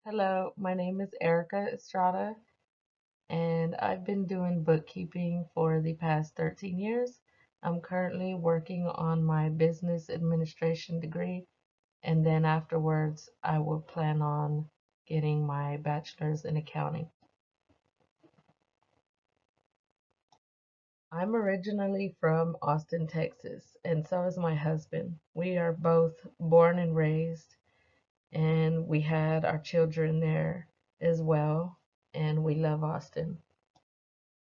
Hello, my name is Erica Estrada, and I've been doing bookkeeping for the past 13 years. I'm currently working on my business administration degree, and then afterwards, I will plan on getting my bachelor's in accounting. I'm originally from Austin, Texas, and so is my husband. We are both born and raised, and we had our children there as well, and we love Austin.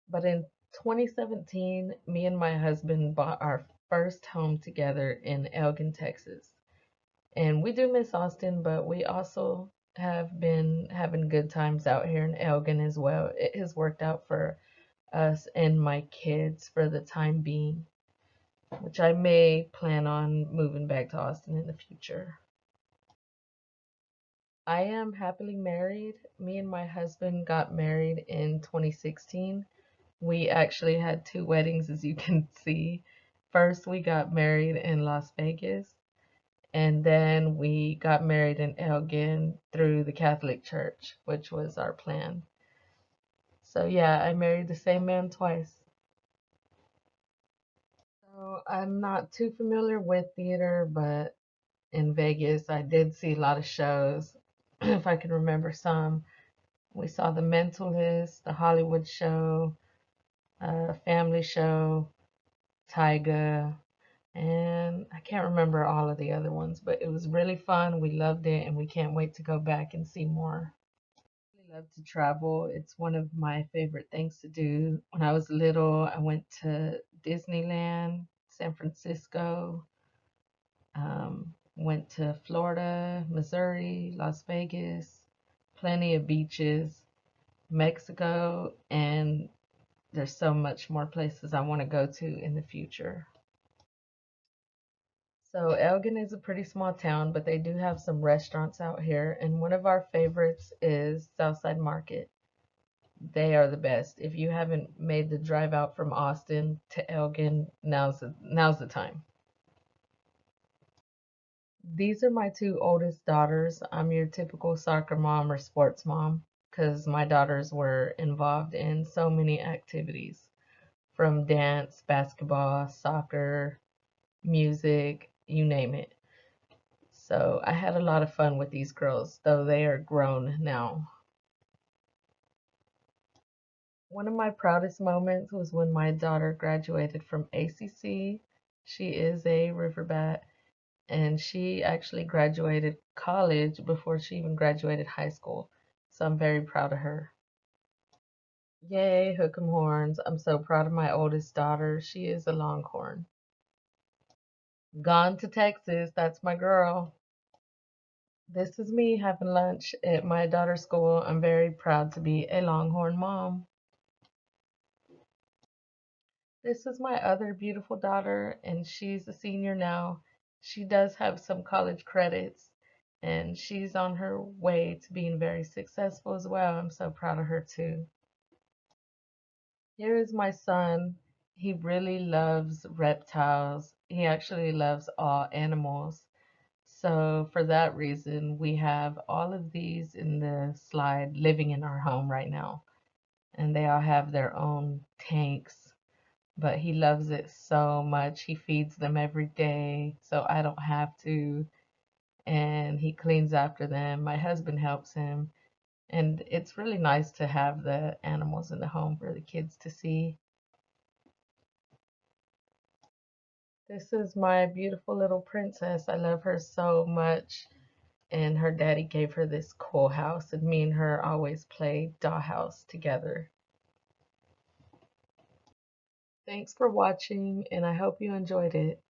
But in 2017, me and my husband bought our first home together in Elgin, Texas. And we do miss Austin, but we also have been having good times out here in Elgin as well. It has worked out for us and my kids for the time being, which I may plan on moving back to Austin in the future. I am happily married. Me and my husband got married in 2016. We actually had two weddings, as you can see. First, we got married in Las Vegas, and then we got married in Elgin through the Catholic Church, which was our plan. So, yeah, I married the same man twice. So, I'm not too familiar with theater, but in Vegas, I did see a lot of shows. If I can remember some, we saw The Mentalist, The Hollywood Show, Family Show, Tyga, and I can't remember all of the other ones, but it was really fun. We loved it, and we can't wait to go back and see more. I really love to travel. It's one of my favorite things to do. When I was little, I went to Disneyland, San Francisco, went to Florida, Missouri, Las Vegas, plenty of beaches, Mexico, and there's so much more places I want to go to in the future. So Elgin is a pretty small town, but they do have some restaurants out here, and one of our favorites is Southside Market. They are the best. If you haven't made the drive out from Austin to Elgin, now's the time. These are my two oldest daughters. I'm your typical soccer mom or sports mom because my daughters were involved in so many activities from dance, basketball, soccer, music, you name it. So I had a lot of fun with these girls, though they are grown now. One of my proudest moments was when my daughter graduated from ACC. She is a Riverbat, and she actually graduated college before she even graduated high school. So I'm very proud of her. Yay, hook 'em horns. I'm so proud of my oldest daughter. She is a Longhorn. Gone to Texas, that's my girl. This is me having lunch at my daughter's school. I'm very proud to be a Longhorn mom. This is my other beautiful daughter, and she's a senior now. She does have some college credits, and she's on her way to being very successful as well. I'm so proud of her too. Here is my son. He really loves reptiles. He actually loves all animals. So for that reason, we have all of these in the slide living in our home right now, and they all have their own tanks, but he loves it so much. He feeds them every day, so I don't have to, and he cleans after them. My husband helps him, and it's really nice to have the animals in the home for the kids to see. This is my beautiful little princess. I love her so much. And her daddy gave her this cool house, and me and her always play dollhouse together. Thanks for watching, and I hope you enjoyed it.